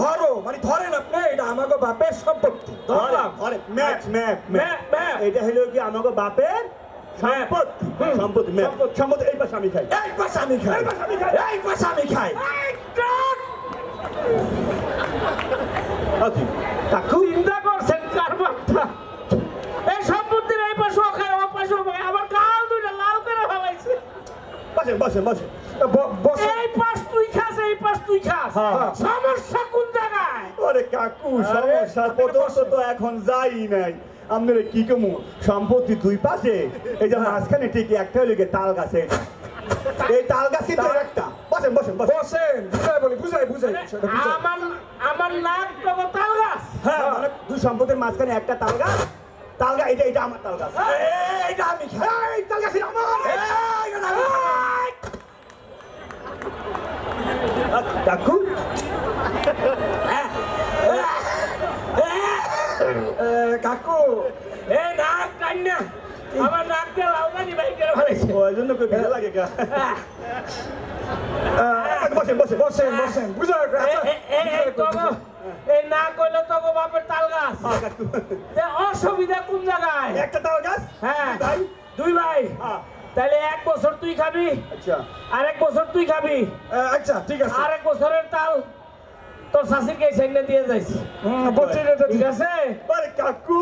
ধরো মানে ধরেন আপনি, এটা আমাকে বাপের সম্পত্তি। ধরলাম। এটা হলো কি আমাকে বাপের সম্পত্তি। সম্পত্তি সম্পত্তি এই পাশে আমি খাই, এই পাশে আমি খাই, এই পাশে আমি খাই, এই পাশে আমি খাই। কাকু চিন্তা করছেন কারবারটা, এই সম্পত্তির এই পাশেও খায় ও পাশেও খায়, আবার গাল দুইটা লাল করে ফেলাইছে। বসেন বসেন বসেন। এই পাশ তুই খাস, এই পাশ তুই খাস, সমস্যা কোন জায়গায়? ওরে কাকু সমস্যার পদর্শ তো এখন যাই নাই। আপনারা কি কমু সম্পত্তি দুই পাশে, এই যে মাঝখানে ঠিক একটা হলো গিয়ে তাল গাছ। এই তাল গাছ কিন্তু একটা। বসেন বসেন বসেন বসেন, বুঝাই আমার নাক তো তাল গাছ। হ্যাঁ মানে দুই সম্পত্তির মাঝখানে একটা তাল গাছ। তাল গাছ এটা এটা আমার তাল গাছ। এইটা আমি খাই, এই তাল গাছ আমার। কাকু কাকু এই নাক কান্না, আমার নাক দিয়ে লাউদানি বাই করে ফেলাইছে। ওই জন্য কই ভিড় লাগে কা। বসেন বসেন বসেন বুঝাই। এই না কইলে তো গো বাপের তাল গাছ। কাকু অসুবিধা কোন জায়গায়? একটা তাল গাছ। হ্যাঁ ভাই দুই ভাই, তাহলে 1 বছর তুই খাবি, আচ্ছা আর 1 বছর তুই খাবি, আচ্ছা ঠিক আছে। আর 1 বছরের তাল তোর শাশুড়িকে সাইনে দিয়ে যাইছি। বলছি এটা ঠিক আছে? আরে কাকু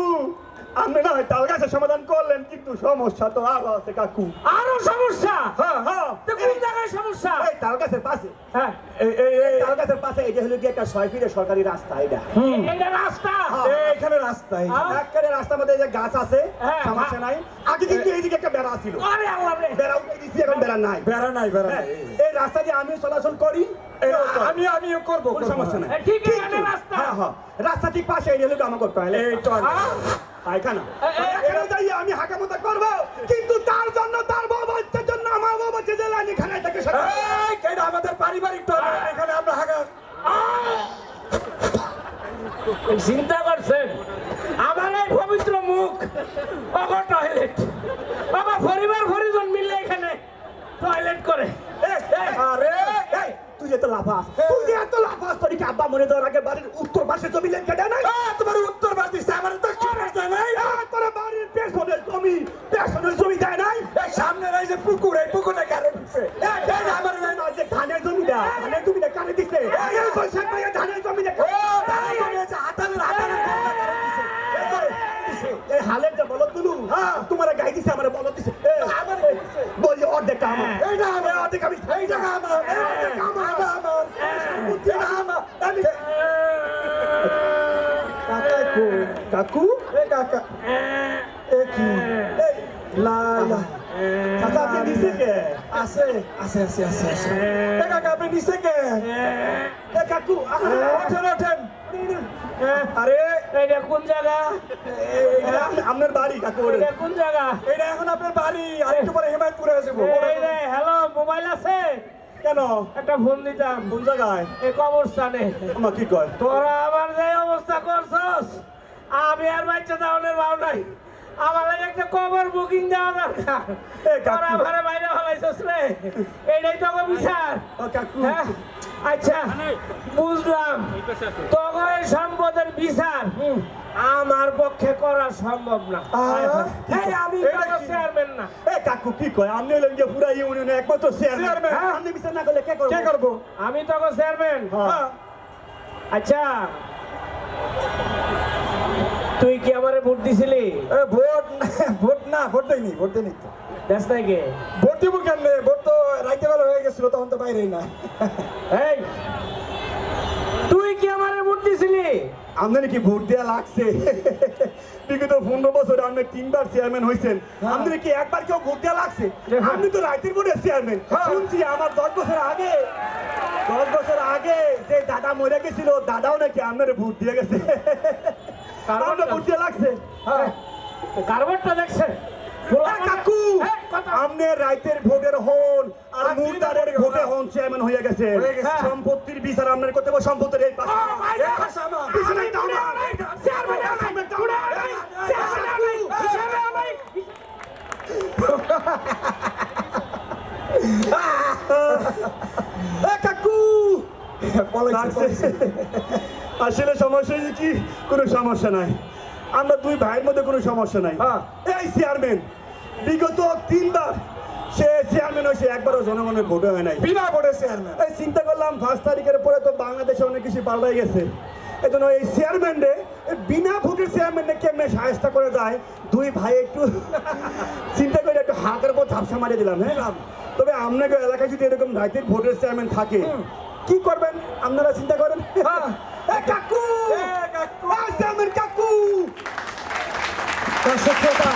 আপনি না হয় তাল গাছের সমাধান করলেন, কিন্তু সমস্যা তো আরো আছে কাকু। আরো সমস্যা? হ্যাঁ হ্যাঁ তো কোন জায়গায় সমস্যা? এই তাল গাছের পাশে, হ্যাঁ এই তাল গাছের পাশে এটা হলো কি একটা 6 ফিটের সরকারি রাস্তা। এটা এটা রাস্তা, এখানে রাস্তায় একবারে রাস্তার মধ্যে যে গাছ আছে হ্যাঁ, সমস্যা নাই। আগে কিন্তু এইদিকে একটা বেড়া ছিল, আরে আল্লাহ রে, বেড়া উঠে দিছি, এখন বেড়া নাই। বেড়া নাই হ্যাঁ, এই রাস্তা দিয়ে আমি চলাচল করি, আমিও করবো, কোনো সমস্যা নাই। ঠিক আছে কিন্তু- রাস্তা। হ্যাঁ হ্যাঁ রাস্তা ঠিক পাশে এই হলো আমাকে টয়লেট, এই তো পায়খানা। এখানে যাই আমি হাঁকামোটা করবো, কিন্তু তার জন্য তার বউ বাচ্চার জন্য আমার বউ বাচ্চা যে লাইনে খানায় থাকে সেটা এটা আমাদের পারিবারিক টয়লেট, এখানে আমরা হাগা। চিন্তা করছেন আমার এই পবিত্র মুখ, অগো টয়লেট, অগো পরিবার পরিজন মিলে এখানে টয়লেট করে। আরে এই, তুই যে তো লাফাস, তুই যে এত লাফাস, তোর কি আব্বা মনে দেওয়ার আগে বাড়ির উত্তর পাশে জমি লেখা দেয় নাই? তোমার উত্তর বাদ দিচ্ছে, আমার দক্ষিণ বাদ দেয় নাই। তোর বাড়ির পেছনের জমি দেয় নাই? এই সামনের এই যে পুকুর, এই পুকুরটা কারে দিচ্ছে? আমার যে ধানের জমিটা কানে দিচ্ছে, এই বৈশাখ মাসে ধানের জমিটা এই হালের যে বলদ গুলো তোমার গাই দিছে, আমার বলদ দিছে, বলি অর্ধেক আমার, এইটা আমার, অর্ধেক আমি, এই জায়গা আমার, এই জায়গা আমার, এটা আমার, এটা আমার। কাকা কই? কাকু এ কাকা, এ কি? এই লা লা। চাচা আপনি দিছে কে? আছে। এ কাকা আপনি নিচে কে? এ কাকু ওঠেন। আরে এইটা কোন জায়গা? আপনার বাড়ি কাকু? এটা কোন জায়গা? এটা এখন আপনার বাড়ি, আর একটু পরে হেমায়তপুরে আসবো। এই রে, হ্যালো, মোবাইল আছে? কেন একটা ফোন দিতাম। কোন জায়গায়? এই কবরস্থানে। আমার কি কয়? তোরা আমার যে অবস্থা করছস, আমি আর বাচ্চা দাওনের ভাব নাই। আমার লাগে একটা কবর বুকিং দেওয়া দরকার। তোরা আমারে বাইরে ফেলাইছস রে, এইটাই তো আমার বিচার। ও কাকু হ্যাঁ? আচ্ছা বুঝলাম, তোকে এই সম্পদের বিচার আমার পক্ষে করা সম্ভব না। এই আমি চেয়ারম্যান না। এ কাকু কি কয়? আপনি হলেন যে পুরা ইউনিয়নে একমাত্র চেয়ারম্যান, আপনি বিচার না করলে কে করবো? আমি তোকে চেয়ারম্যান। হ্যাঁ। আচ্ছা তুই কি আমারে ভোট দিছিলি? ভোট দেয়নি তো। দেখ নাই কে? ভোট দিব কেমনে? ভোট তো রাইতে বেলা হয়ে গেছিল, তখন তো বাইরেই না। এই তুই কি আমারে ভোট দিছিলি? আপনার কি ভোট দেওয়া লাগছে? বিগত 15 বছরে আপনি 3বার চেয়ারম্যান হয়েছেন, আপনি কি একবার কেউ ভোট দেওয়া লাগছে? আপনি তো রাইতের বোর্ডের চেয়ারম্যান। শুনছি আমার 10 বছর আগে যে দাদা মরে গেছিল, দাদাও নাকি আপনার ভোট দিয়ে গেছে। আপনার ভোট দেওয়া লাগছে? কারবারটা দেখছে? কাকু আপনি রাইতের ভোটের হন আর মুরদারের ভোটে হন চেয়ারম্যান হয়ে গেছে। সম্পত্তির বিচার আপনার করতে হবে, সম্পত্তির এই পাশে পিছনে একটা আমার। কাকু পলাইছে আসলে সমস্যা হয়েছে কি কোনো সমস্যা নাই আমরা দুই ভাইয়ের মধ্যে কোনো সমস্যা নাই হ্যাঁ। এই চেয়ারম্যান বিগত 3 বার সে চেয়ারম্যান হয়েছে একবারও জনগণের ভোটে হয় নাই বিনা ভোটে চেয়ারম্যান এই চিন্তা করলাম 5 তারিখের পরে তো বাংলাদেশে অনেক কিছু পাল্টাই গেছে এই জন্য এই চেয়ারম্যান রে বিনা ভোটের চেয়ারম্যান কেমনে সাহায্য করে যায় দুই ভাই একটু চিন্তা করে একটু হাতের উপর ঝাপসা মারিয়ে দিলাম হ্যাঁ তবে আপনাকে এলাকায় যদি এরকম রাইতের ভোটের চেয়ারম্যান থাকে কি করবেন আপনারা চিন্তা করেন এই কাকু কাকু এই চেয়ারম্যান কাকু দর্শক শ্রোতা